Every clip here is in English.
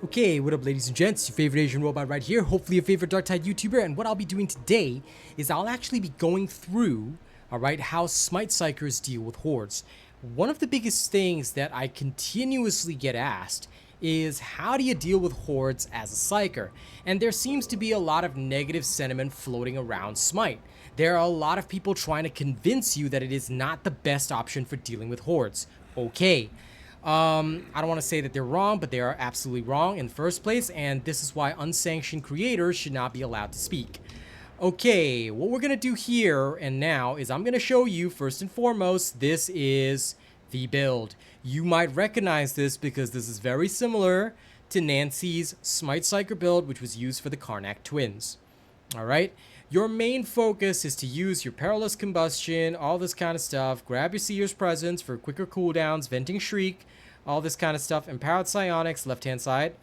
Okay, what up ladies and gents, your favorite Asian robot right here, hopefully your favorite Darktide YouTuber, and what I'll be doing today is I'll actually be going through, alright, how Smite Psykers deal with Hordes. One of the biggest things that I continuously get asked is how do you deal with Hordes as a Psyker? And there seems to be a lot of negative sentiment floating around Smite. There are a lot of people trying to convince you that it is not the best option for dealing with Hordes. Okay. I don't want to say that they're wrong, but they are absolutely wrong in the first place, and this is why unsanctioned creators should not be allowed to speak. Okay, what we're going to do here and now is I'm going to show you, first and foremost, this is the build. You might recognize this because this is very similar to Nancy's Smite Psyker Build, which was used for the Karnak twins. Alright, your main focus is to use your Perilous Combustion, all this kind of stuff, grab your Seer's Presence for quicker cooldowns, Venting Shriek, all this kind of stuff, Empowered Psionics, left-hand side,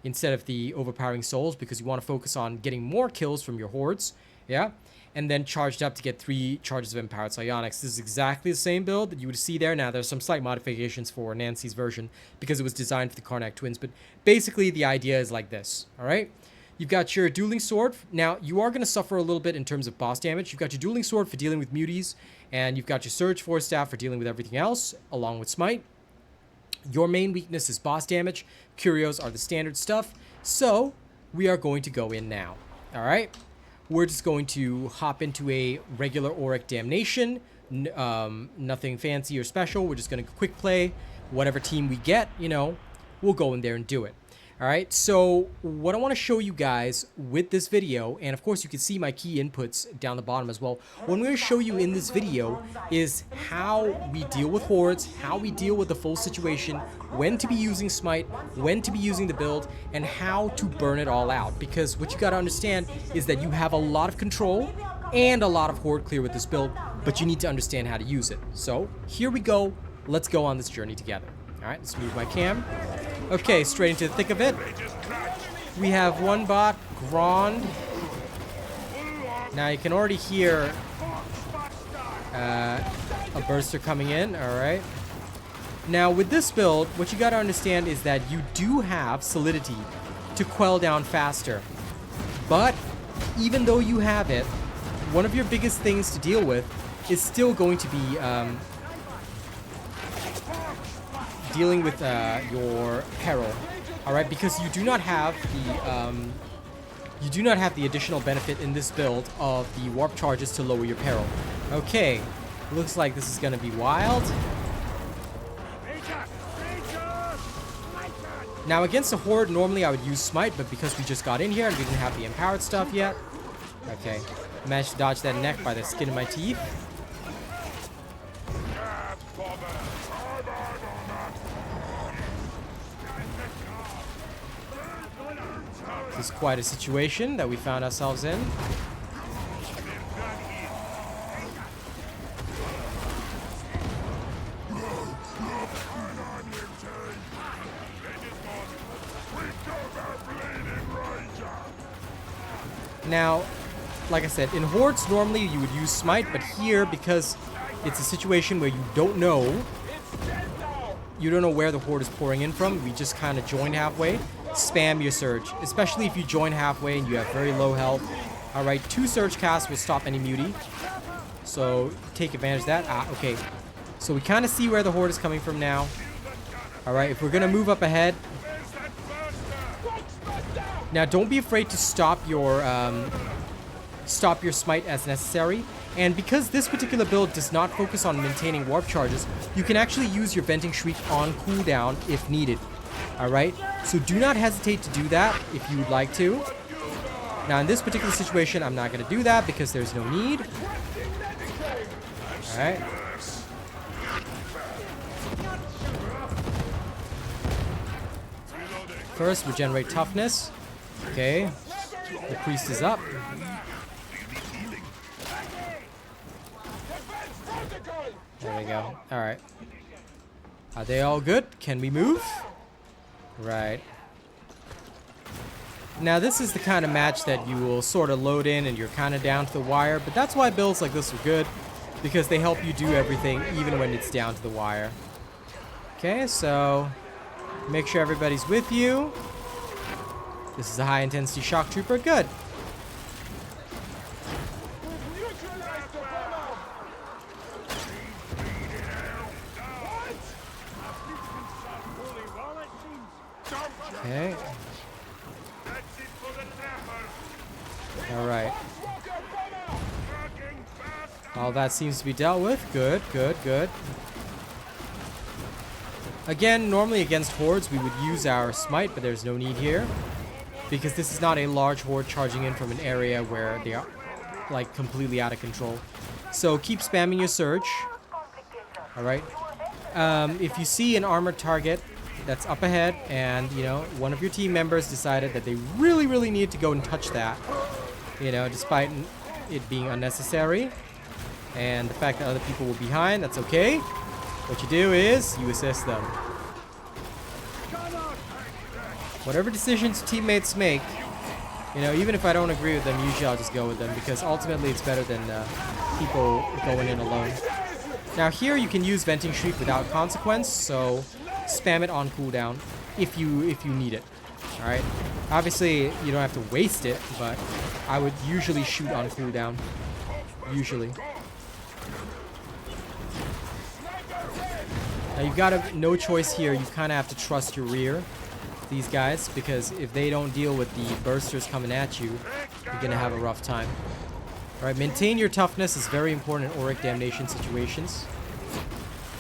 instead of the Overpowering Souls, because you want to focus on getting more kills from your Hordes, yeah? And then charged up to get 3 charges of Empowered Psionics. This is exactly the same build that you would see there. Now, there's some slight modifications for Nancy's version, because it was designed for the Karnak twins, but basically the idea is like this, alright? You've got your Dueling Sword. Now, you are going to suffer a little bit in terms of boss damage. You've got your Dueling Sword for dealing with Muties, and you've got your Surge Force Staff for dealing with everything else, along with Smite. Your main weakness is boss damage. Curios are the standard stuff. So, we are going to go in now. Alright? We're just going to hop into a regular Auric Damnation. Nothing fancy or special. We're just going to quick play. Whatever team we get, you know, we'll go in there and do it. Alright, so what I want to show you guys with this video, and of course you can see my key inputs down the bottom as well, what I'm going to show you in this video is how we deal with Hordes, how we deal with the full situation, when to be using Smite, when to be using the build, and how to burn it all out. Because what you got to understand is that you have a lot of control and a lot of Horde clear with this build, but you need to understand how to use it. So, here we go. Let's go on this journey together. Alright, let's move my cam. Okay, straight into the thick of it. We have one bot, Grand. Now you can already hear a burster coming in, alright. Now with this build, what you gotta understand is that you do have solidity to quell down faster. But even though you have it, one of your biggest things to deal with is still going to be dealing with your peril, all right, because you do not have the additional benefit in this build of the warp charges to lower your peril. Okay, looks like this is gonna be wild. Now against a Horde, normally I would use Smite, but because we just got in here and we didn't have the empowered stuff yet, okay, managed to dodge that neck by the skin of my teeth. This is quite a situation that we found ourselves in. Now, like I said, in Hordes, normally you would use Smite, but here, because it's a situation where you don't know where the Horde is pouring in from, we just kind of join halfway. Spam your Surge, especially if you join halfway and you have very low health. Alright, 2 Surge casts will stop any Mutie, so take advantage of that. Okay, so we kind of see where the Horde is coming from now. Alright, if we're going to move up ahead. Now, don't be afraid to stop your Smite as necessary. And because this particular build does not focus on maintaining warp charges, you can actually use your Venting Shriek on cooldown if needed. Alright, so do not hesitate to do that if you would like to. Now in this particular situation, I'm not going to do that because there's no need. Alright. First, regenerate toughness. Okay, the priest is up. There we go. Alright. Are they all good? Can we move? Right. Now this is the kind of match that you will sort of load in and you're kind of down to the wire, but that's why builds like this are good, because they help you do everything even when it's down to the wire. Okay, so Make sure everybody's with you. This is a high intensity shock trooper. Good. Okay. All right. All that seems to be dealt with. Good, good, good. Again, normally against hordes, we would use our smite, but there's no need here. Because this is not a large horde charging in from an area where they are, like, completely out of control. So keep spamming your surge. Alright. If you see an armored target that's up ahead, and, you know, one of your team members decided that they really, really need to go and touch that, you know, despite it being unnecessary, and the fact that other people were behind, that's okay. What you do is you assist them. Whatever decisions teammates make, you know, even if I don't agree with them, usually I'll just go with them, because ultimately it's better than people going in alone. Now here you can use Venting Shriek without consequence, so spam it on cooldown if you need it. All right. Obviously you don't have to waste it, but I would usually shoot on cooldown. Usually. Now you've got no choice here. You kind of have to trust your rear, these guys, because if they don't deal with the bursters coming at you, you're gonna have a rough time. All right, maintain your toughness is very important in Auric Damnation situations.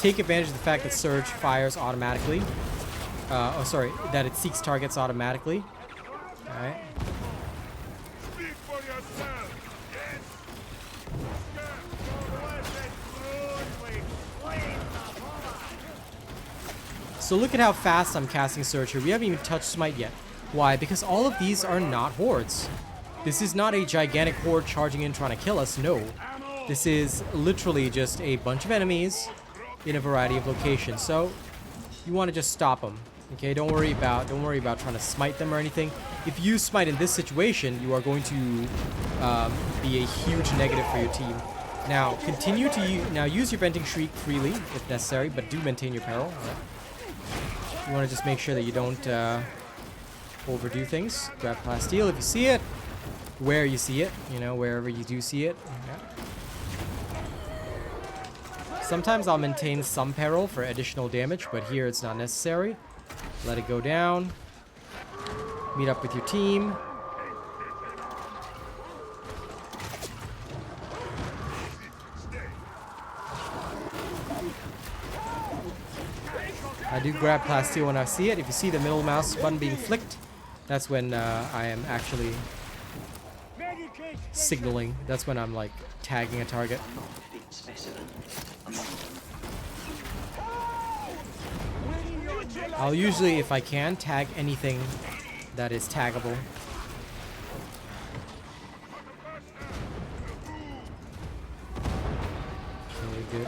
Take advantage of the fact that Surge fires automatically. Oh, sorry, that it seeks targets automatically. All right. So look at how fast I'm casting Surge here. We haven't even touched Smite yet. Why? Because all of these are not hordes. This is not a gigantic horde charging in trying to kill us. No. This is literally just a bunch of enemies in a variety of locations. So you want to just stop them. Okay, don't worry about trying to smite them or anything. If you smite in this situation, you are going to be a huge negative for your team. Now continue to use your Venting Shriek freely if necessary, but do maintain your peril. Right? You want to just make sure that you don't overdo things. Grab Plasteel if you see it. Where you see it. You know, wherever you do see it. Yeah. Sometimes I'll maintain some peril for additional damage, but here it's not necessary. Let it go down. Meet up with your team. I do grab Plasteel when I see it. If you see the middle mouse button being flicked, that's when I am actually signaling. That's when I'm like tagging a target. I'll usually, if I can, tag anything that is taggable. Okay, good.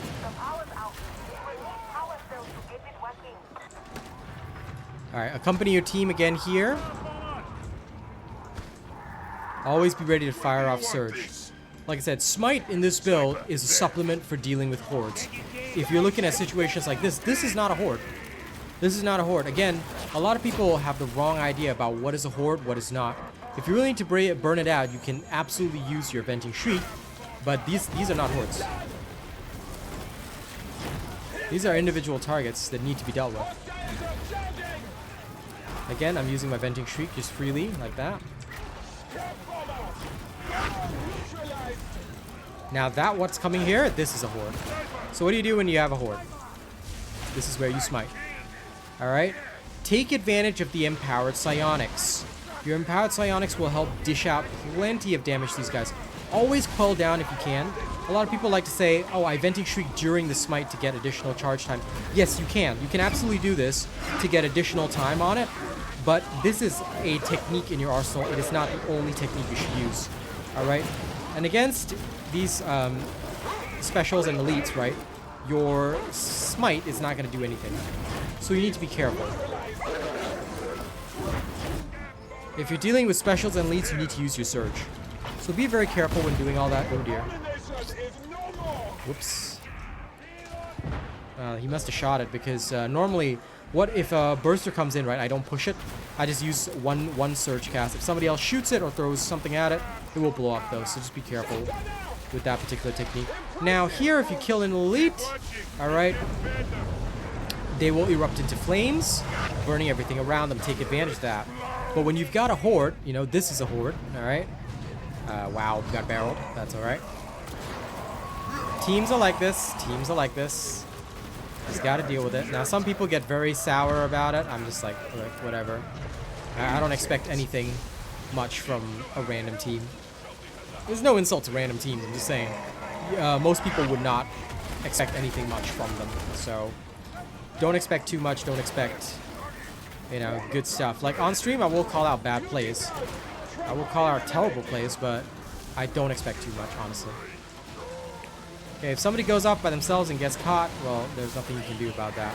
Alright, accompany your team again here. Always be ready to fire off Surge. Like I said, Smite in this build is a supplement for dealing with hordes. If you're looking at situations like this, this is not a horde. This is not a horde. Again, a lot of people have the wrong idea about what is a horde, what is not. If you really need to burn it out, you can absolutely use your Venting Shriek, but these are not hordes. These are individual targets that need to be dealt with. Again, I'm using my Venting Shriek just freely, like that. Now that what's coming here, this is a horde. So what do you do when you have a horde? This is where you smite. Alright? Take advantage of the Empowered Psionics. Your Empowered Psionics will help dish out plenty of damage to these guys. Always quell down if you can. A lot of people like to say, oh, I Venting Shriek during the smite to get additional charge time. Yes, you can. You can absolutely do this to get additional time on it. But this is a technique in your arsenal. It is not the only technique you should use. Alright? And against these specials and elites, right, your smite is not going to do anything. So you need to be careful. If you're dealing with specials and elites, you need to use your Surge. So be very careful when doing all that. Oh dear. Whoops. He must have shot it because normally What if a burster comes in, right? I don't push it. I just use one surge cast. If somebody else shoots it or throws something at it, it will blow up though. So just be careful with that particular technique. Now here, if you kill an elite, all right, they will erupt into flames, burning everything around them. Take advantage of that. But when you've got a horde, you know, this is a horde, all right? Wow, got barreled. That's all right. Teams are like this. Teams are like this. Just got to deal with it. Now, some people get very sour about it. I'm just like, look, whatever. I don't expect anything much from a random team. There's no insult to random teams. I'm just saying. Most people would not expect anything much from them. So, don't expect too much. Don't expect, you know, good stuff. Like, on stream, I will call out bad plays. I will call out terrible plays, but I don't expect too much, honestly. Okay, if somebody goes off by themselves and gets caught, well, there's nothing you can do about that.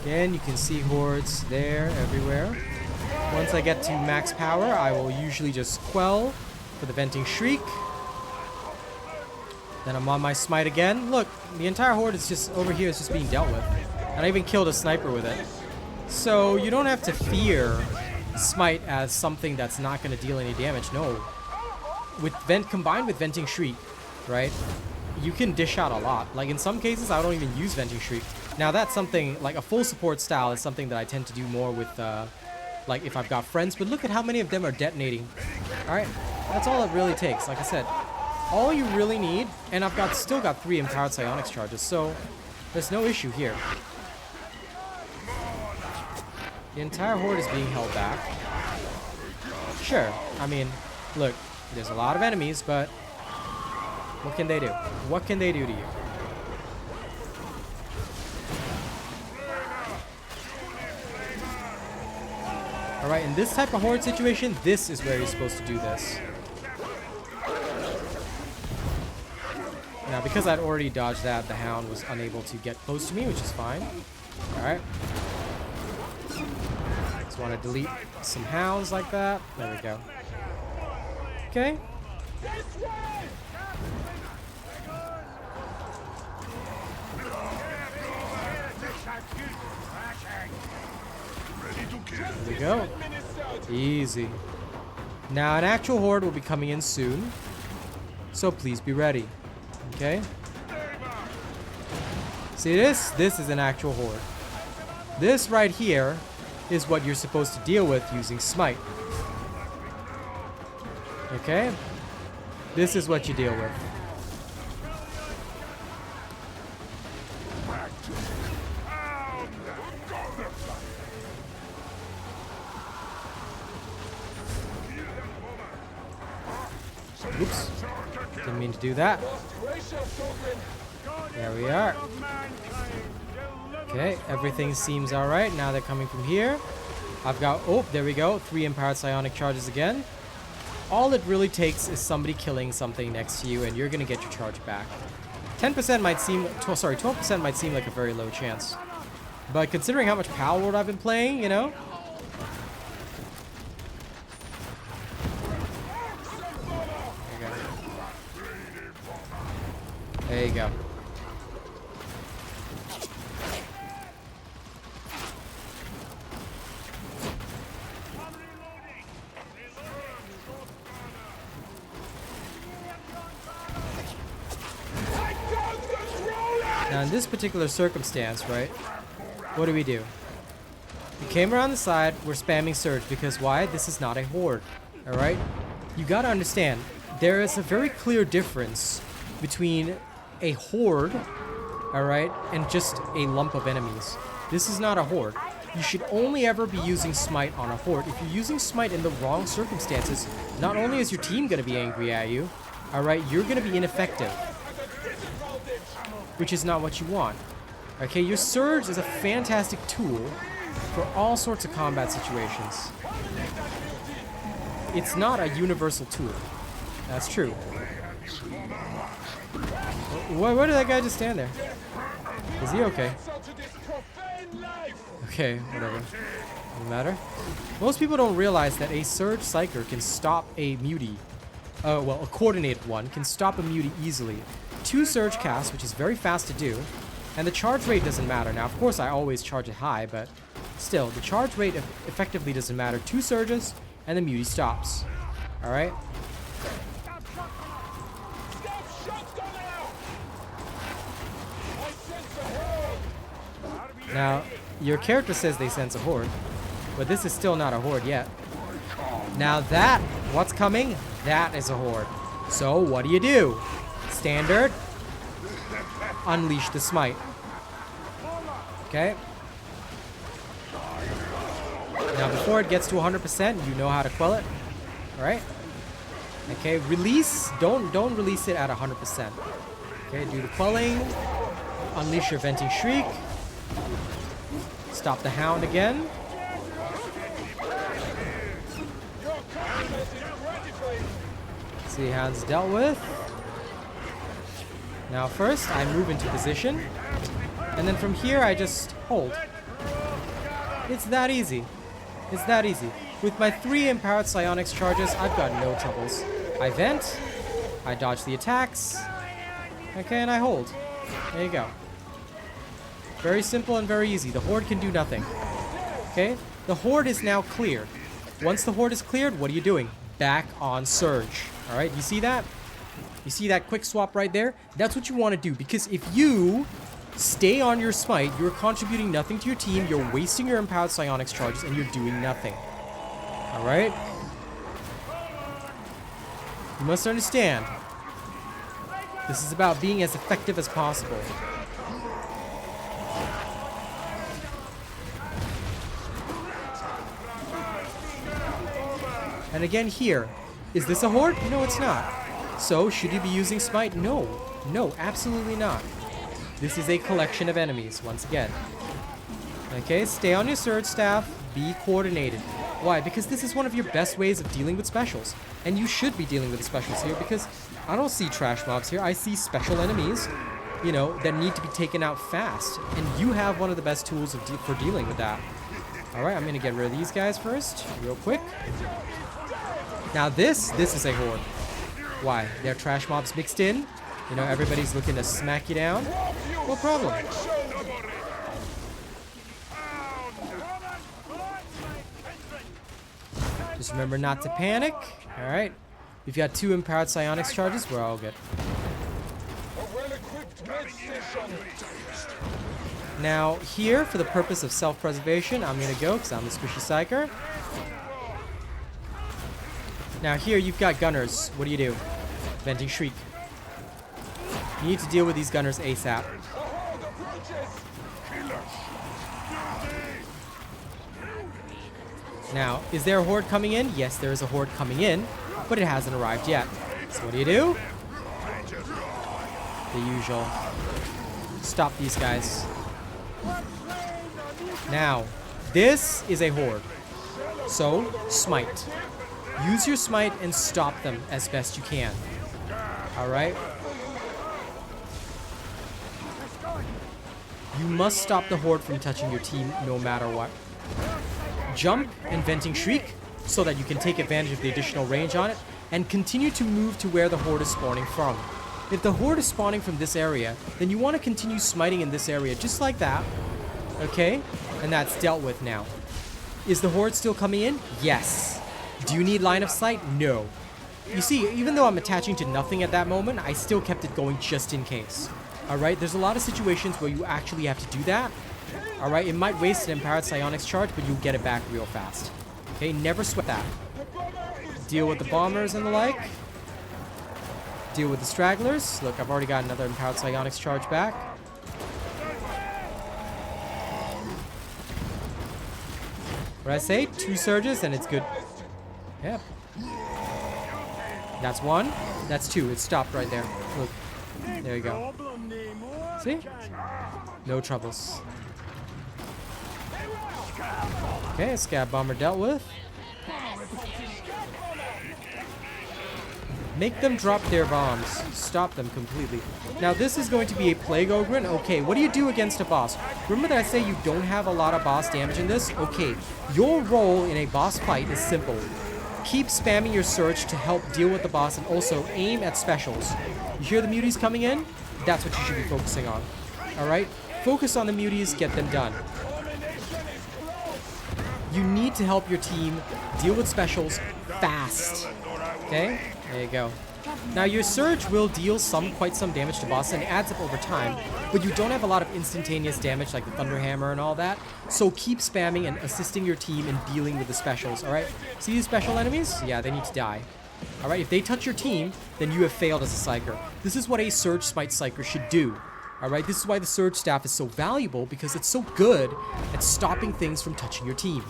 Again, you can see hordes there, everywhere. Once I get to max power, I will usually just quell for the Venting Shriek. Then I'm on my Smite again. Look, the entire horde is just over here, is just being dealt with. And I even killed a sniper with it. So you don't have to fear Smite as something that's not going to deal any damage. No. With combined with Venting Shriek, right? You can dish out a lot. Like in some cases, I don't even use Venting Shriek. Now that's something like a full support style is something that I tend to do more with, like if I've got friends. But look at how many of them are detonating. All right, that's all it really takes. Like I said, all you really need, and I've still got 3 empowered psionics charges, so there's no issue here. The entire horde is being held back. Sure, I mean, look, there's a lot of enemies, but what can they do? What can they do to you? Alright, in this type of horde situation, this is where you're supposed to do this. Now, because I'd already dodged that, the hound was unable to get close to me, which is fine. Alright. Just want to delete some hounds like that. There we go. Okay. There we go. Easy. Now, an actual horde will be coming in soon, so please be ready. Okay? See this? This is an actual horde. This right here is what you're supposed to deal with using Smite. Okay? This is what you deal with. Oops. Didn't mean to do that. There we are. Okay, everything seems alright. Now they're coming from here. I've got, oh, there we go. 3 empowered psionic charges again. All it really takes is somebody killing something next to you and you're going to get your charge back. 10% might seem, 12% might seem like a very low chance. But considering how much Power Word I've been playing, you know. There you go. Now in this particular circumstance, right, what do? We came around the side, we're spamming Surge because why? This is not a horde, alright? You gotta understand, there is a very clear difference between a horde, alright, and just a lump of enemies. This is not a horde. You should only ever be using Smite on a horde. If you're using Smite in the wrong circumstances, not only is your team gonna be angry at you, alright, you're gonna be ineffective. Which is not what you want. Okay, your Surge is a fantastic tool for all sorts of combat situations. It's not a universal tool. That's true. Why did that guy just stand there? Is he okay? Okay, whatever. Doesn't matter. Most people don't realize that a Surge Psyker can stop a Mutie well, a coordinated one, can stop a Mutie easily. 2 Surge casts, which is very fast to do, and the charge rate doesn't matter. Now, of course, I always charge it high, but still, the charge rate effectively doesn't matter. 2 Surges, and the Mutie stops. Alright? Now, your character says they sense a horde, but this is still not a horde yet. Now that, what's coming? That is a horde. So, what do? Standard. Unleash the smite. Okay. Now, before it gets to 100%, you know how to quell it. Alright? Okay, release. Don't release it at 100%. Okay, do the quelling. Unleash your Venting Shriek. Stop the Hound again. See, Hound's dealt with. Now first, I move into position. And then from here, I just hold. It's that easy. It's that easy. With my 3 empowered psionics charges, I've got no troubles. I vent. I dodge the attacks. Okay, and I hold. There you go. Very simple and very easy. The Horde can do nothing. Okay? The Horde is now cleared. Once the Horde is cleared, what are you doing? Back on Surge. Alright, you see that? You see that quick swap right there? That's what you want to do, because if you stay on your Smite, you're contributing nothing to your team, you're wasting your empowered psionics charges, and you're doing nothing. Alright? You must understand. This is about being as effective as possible. And again here, is this a horde? No, it's not. So, should you be using Smite? No. No, absolutely not. This is a collection of enemies, once again. Okay, stay on your Surge Staff, be coordinated. Why? Because this is one of your best ways of dealing with specials. And you should be dealing with the specials here, because I don't see trash mobs here. I see special enemies, you know, that need to be taken out fast. And you have one of the best tools for dealing with that. Alright, I'm going to get rid of these guys first, real quick. Now this is a horde. Why? They're trash mobs mixed in. You know, everybody's looking to smack you down. No problem. Just remember not to panic. Alright. We've got 2 empowered psionics charges. We're all good. Now, here, for the purpose of self-preservation, I'm going to go because I'm the squishy psyker. Now here you've got gunners. What do? Venting Shriek. You need to deal with these gunners ASAP. Now, is there a horde coming in? Yes, there is a horde coming in, but it hasn't arrived yet. So what do? The usual. Stop these guys. Now, this is a horde. So, Smite. Use your Smite and stop them as best you can. Alright? You must stop the Horde from touching your team no matter what. Jump and Venting Shriek so that you can take advantage of the additional range on it, and continue to move to where the Horde is spawning from. If the Horde is spawning from this area, then you want to continue smiting in this area just like that. Okay? And that's dealt with now. Is the Horde still coming in? Yes. Do you need line of sight? No. You see, even though I'm attaching to nothing at that moment, I still kept it going just in case. Alright, there's a lot of situations where you actually have to do that. Alright, it might waste an empowered psionics charge, but you'll get it back real fast. Okay, never sweat that. Deal with the bombers and the like. Deal with the stragglers. Look, I've already got another empowered psionics charge back. What did I say? 2 surges and it's good. Yep. That's 1. That's 2. It stopped right there. Look. There you go. See? No troubles. Okay, Scab Bomber dealt with. Make them drop their bombs. Stop them completely. Now this is going to be a Plague Ogre. Okay, what do you do against a boss? Remember that I say you don't have a lot of boss damage in this? Okay, your role in a boss fight is simple. keep spamming your Surge to help deal with the boss, and also aim at specials. You hear the Muties coming in? That's what you should be focusing on. Alright? Focus on the Muties, get them done. You need to help your team deal with specials fast. Okay? There you go. Now your Surge will deal quite some damage to boss, and it adds up over time, but you don't have a lot of instantaneous damage like the Thunder Hammer and all that, so keep spamming and assisting your team in dealing with the specials, alright? See these special enemies? Yeah, they need to die. Alright, if they touch your team, then you have failed as a Psyker. This is what a Surge Smite Psyker should do. Alright, this is why the Surge staff is so valuable, because it's so good at stopping things from touching your team.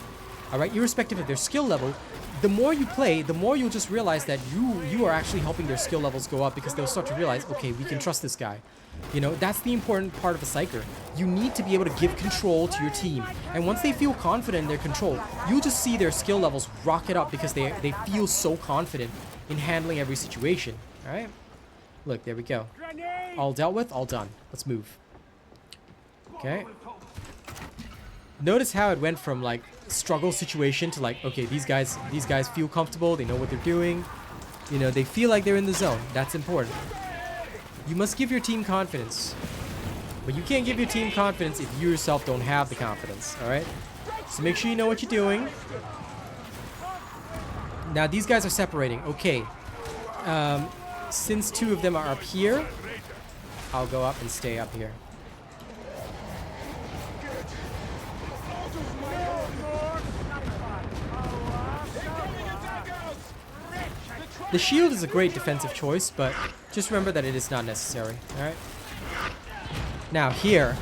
Alright, irrespective of their skill level, the more you play, the more you'll just realize that you are actually helping their skill levels go up, because they'll start to realize, okay, we can trust this guy. You know, that's the important part of a Psyker. You need to be able to give control to your team. And once they feel confident in their control, you'll just see their skill levels rocket up because they feel so confident in handling every situation. Alright? Look, there we go. All dealt with, all done. Let's move. Okay. Notice how it went from like struggle situation to like, okay, these guys feel comfortable, they know what they're doing. You know, they feel like they're in the zone. That's important. You must give your team confidence. But you can't give your team confidence if you yourself don't have the confidence, alright? So make sure you know what you're doing. Now these guys are separating. Okay. Since two of them are up here, I'll go up and stay up here. The shield is a great defensive choice, but just remember that it is not necessary, alright? Now here,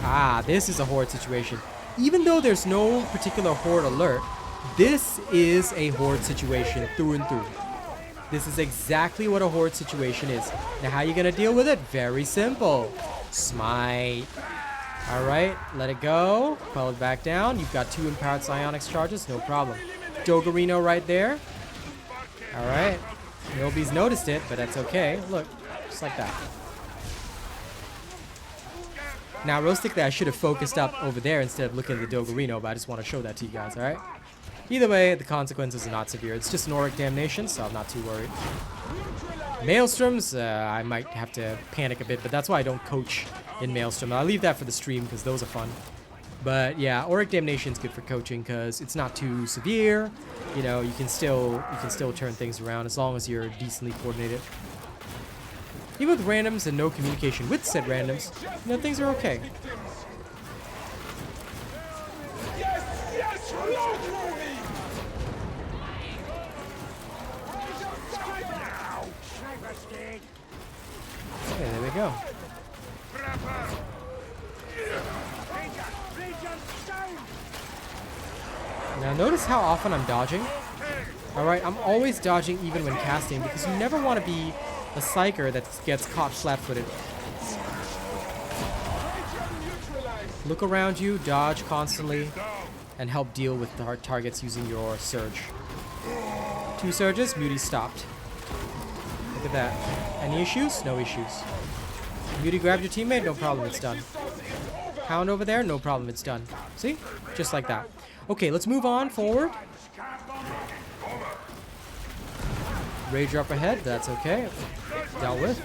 this is a Horde situation. Even though there's no particular Horde alert, this is a Horde situation through and through. This is exactly what a Horde situation is. Now how are you gonna deal with it? Very simple. Smite. Alright, let it go. Pull it back down. You've got 2 empowered psionics charges, no problem. Doggerino right there. Alright. Nobody's noticed it, but that's okay. Look, just like that. Now, realistically, I should have focused up over there instead of looking at the Doggerino, but I just want to show that to you guys, alright? Either way, the consequences are not severe. It's just an Auric Damnation, so I'm not too worried. Maelstroms, I might have to panic a bit, but that's why I don't coach in Maelstrom. I'll leave that for the stream, because those are fun. But yeah, Auric Damnation's good for coaching because it's not too severe. You know, you can still turn things around as long as you're decently coordinated. Even with randoms and no communication with said randoms, you know, things are okay. Okay, there we go. Now notice how often I'm dodging. Alright, I'm always dodging even when casting because you never want to be a Psyker that gets caught flat-footed. Look around you, dodge constantly, and help deal with the hard targets using your Surge. 2 Surges, Muties stopped. Look at that. Any issues? No issues. Mutie grabbed your teammate? No problem, it's done. Hound over there? No problem, it's done. See? Just like that. Okay, let's move on forward. Rager up ahead, that's okay. Dealt with.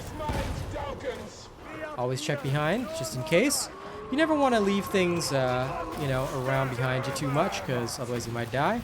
Always check behind, just in case. You never want to leave things, you know, around behind you too much, because otherwise you might die.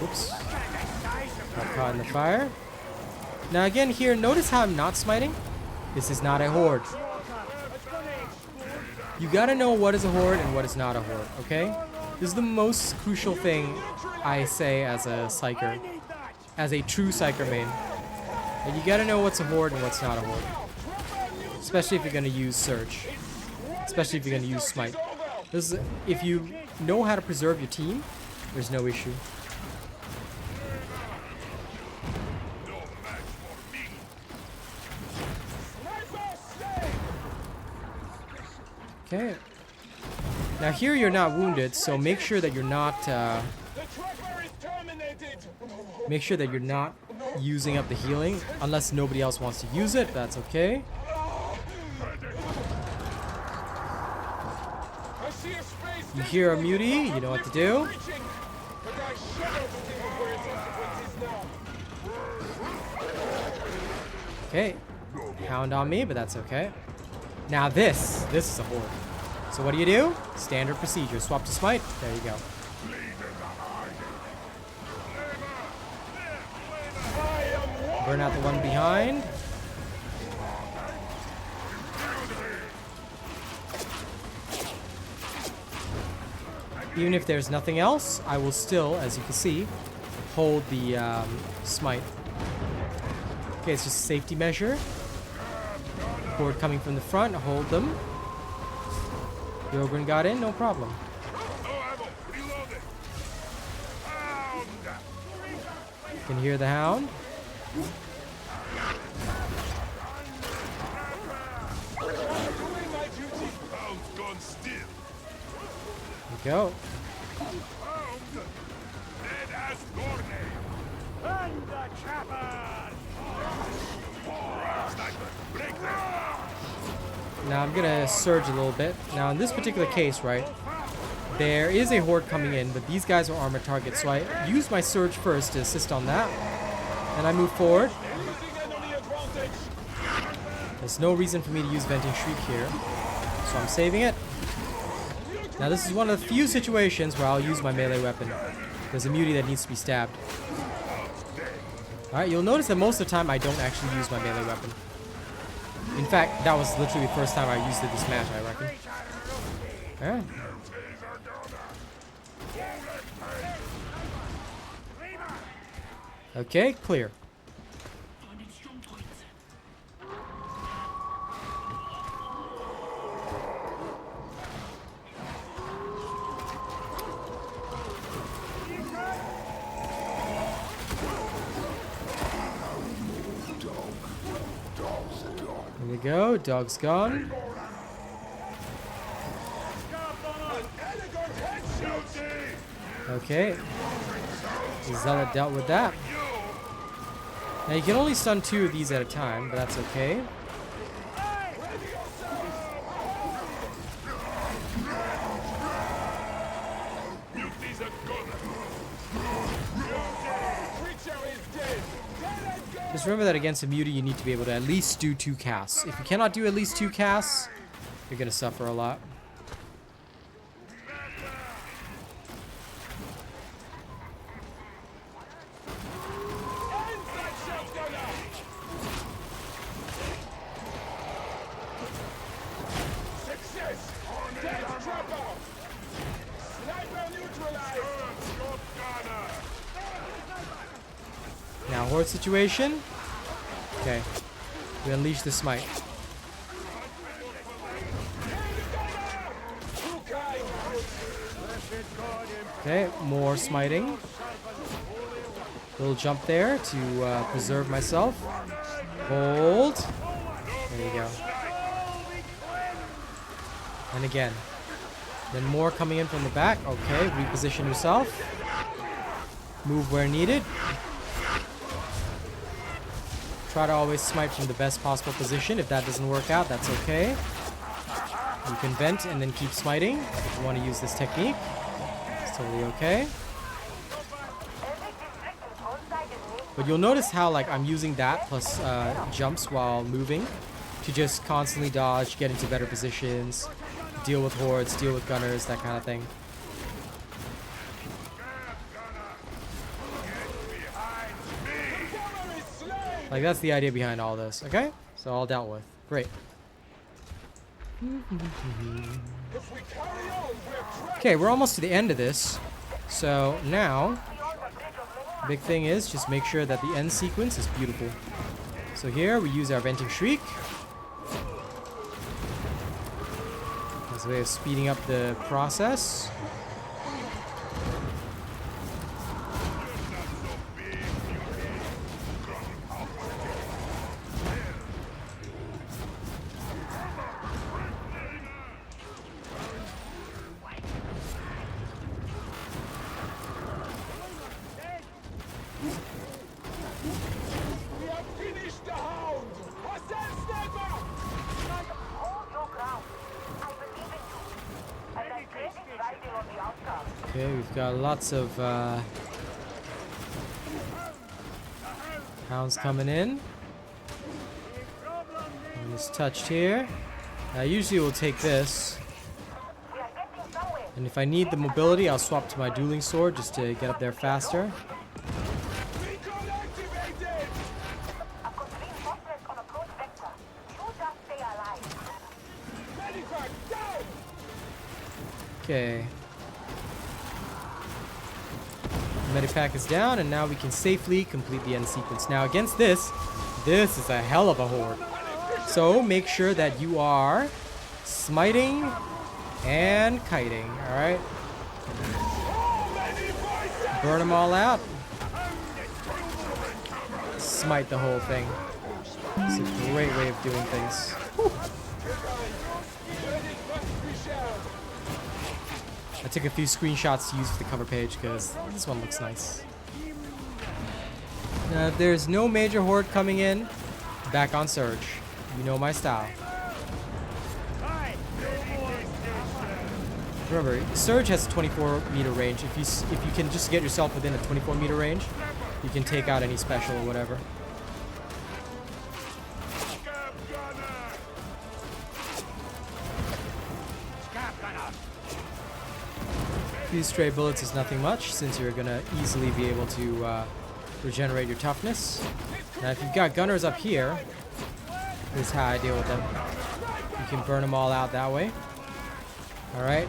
Oops. Got caught in the fire. Now again here, notice how I'm not smiting? This is not a Horde. You gotta know what is a Horde and what is not a Horde, okay? This is the most crucial thing I say as a Psyker. As a true Psyker main. And you gotta know what's a Horde and what's not a Horde. Especially if you're gonna use Surge. Especially if you're gonna use Smite. This is, if you know how to preserve your team, there's no issue. Okay. Now here you're not wounded, so make sure that you're not make sure that you're not using up the healing, unless nobody else wants to use it. That's okay. You hear a mutie, you know what to do. Okay. Hound on me, but that's okay. Now this is a horde. So what do? Standard procedure. Swap to smite. There you go. Burn out the one behind. Even if there's nothing else, I will still, as you can see, hold the smite. Okay, it's just a safety measure. Horde coming from the front, hold them. The Ogren got in, no problem. You can hear the hound. There we go. Now I'm gonna surge a little bit. Now in this particular case, right, there is a horde coming in, but these guys are armored targets, so I use my surge first to assist on that. And I move forward. There's no reason for me to use Venting Shriek here, so I'm saving it. Now this is one of the few situations where I'll use my melee weapon. There's a mutie that needs to be stabbed. Alright, you'll notice that most of the time I don't actually use my melee weapon. In fact, that was literally the first time I used it this match, I reckon. Alright. Okay, clear. There we go, dog's gone. Okay. Zealot dealt with that. Now you can only stun 2 of these at a time, but that's okay. Just remember that against a mutie, you need to be able to at least do 2 casts. If you cannot do at least 2 casts, you're going to suffer a lot. Now, horde situation. Okay. We unleash the smite. Okay, more smiting. Little jump there to preserve myself. Hold. There you go. And again. Then more coming in from the back. Okay, reposition yourself. Move where needed. Try to always smite from the best possible position. If that doesn't work out, that's okay. You can vent and then keep smiting if you want to use this technique. It's totally okay. But you'll notice how like I'm using that plus jumps while moving to just constantly dodge, get into better positions, deal with hordes, deal with gunners, that kind of thing. Like, that's the idea behind all this, okay? So all dealt with. Great. Okay, we're almost to the end of this. So now, the big thing is just make sure that the end sequence is beautiful. So here, we use our Venting Shriek. As a way of speeding up the process. Okay, we've got lots of hounds coming in. And it's touched here. I usually will take this. And if I need the mobility, I'll swap to my dueling sword just to get up there faster. Okay. Medipack is down, and now we can safely complete the end sequence. Now against this is a hell of a horde. So make sure that you are smiting and kiting, alright? Burn them all out. Smite the whole thing. It's a great way of doing things. Whew. I took a few screenshots to use for the cover page because this one looks nice. Now, if there's no major horde coming in, back on Surge. You know my style. Remember, Surge has a 24-meter range. If you can just get yourself within a 24-meter range, you can take out any special or whatever. A few stray bullets is nothing much, since you're gonna easily be able to regenerate your toughness. Now, if you've got gunners up here, this is how I deal with them. You can burn them all out that way. Alright,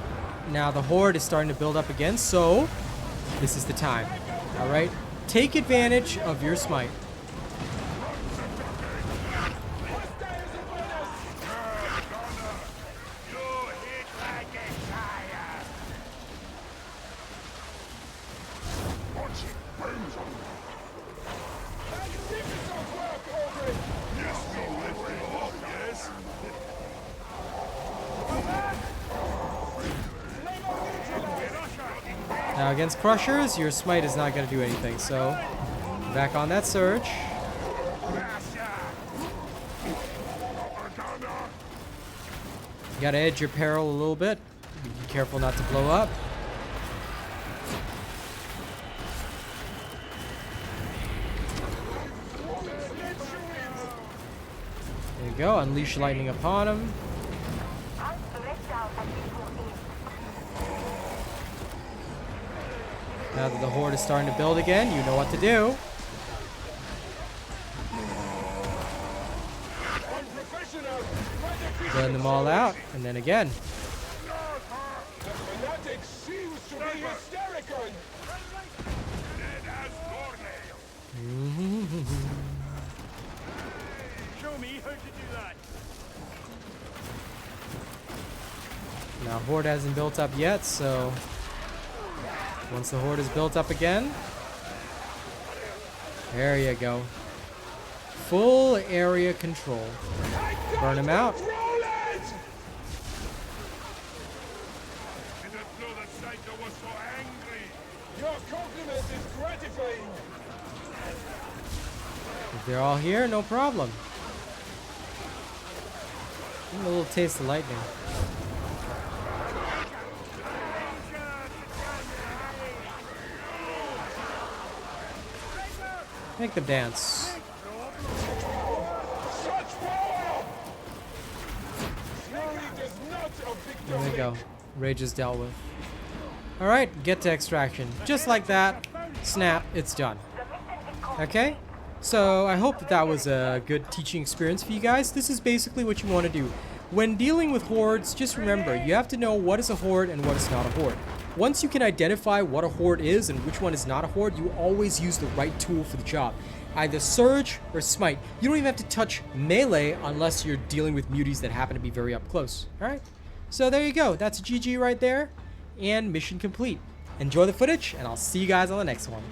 now the horde is starting to build up again, so this is the time. Alright, take advantage of your smite. Now against Crushers, your smite is not going to do anything, so back on that Surge. You got to edge your peril a little bit. Be careful not to blow up. There you go, unleash lightning upon him. Now that the horde is starting to build again, you know what to do. Burn them all out, and then again. Show me how to do that. Now horde hasn't built up yet, so once the horde is built up again, there you go. Full area control. Burn him out. If they're all here, no problem. Give them a little taste of lightning. Make them dance. There we go. Rage is dealt with. Alright, get to extraction. Just like that. Snap, it's done. Okay? So I hope that was a good teaching experience for you guys. This is basically what you want to do. When dealing with hordes, just remember, you have to know what is a horde and what is not a horde. Once you can identify what a horde is and which one is not a horde, you always use the right tool for the job. Either Surge or Smite. You don't even have to touch melee unless you're dealing with muties that happen to be very up close. Alright? So there you go. That's a GG right there. And mission complete. Enjoy the footage, and I'll see you guys on the next one.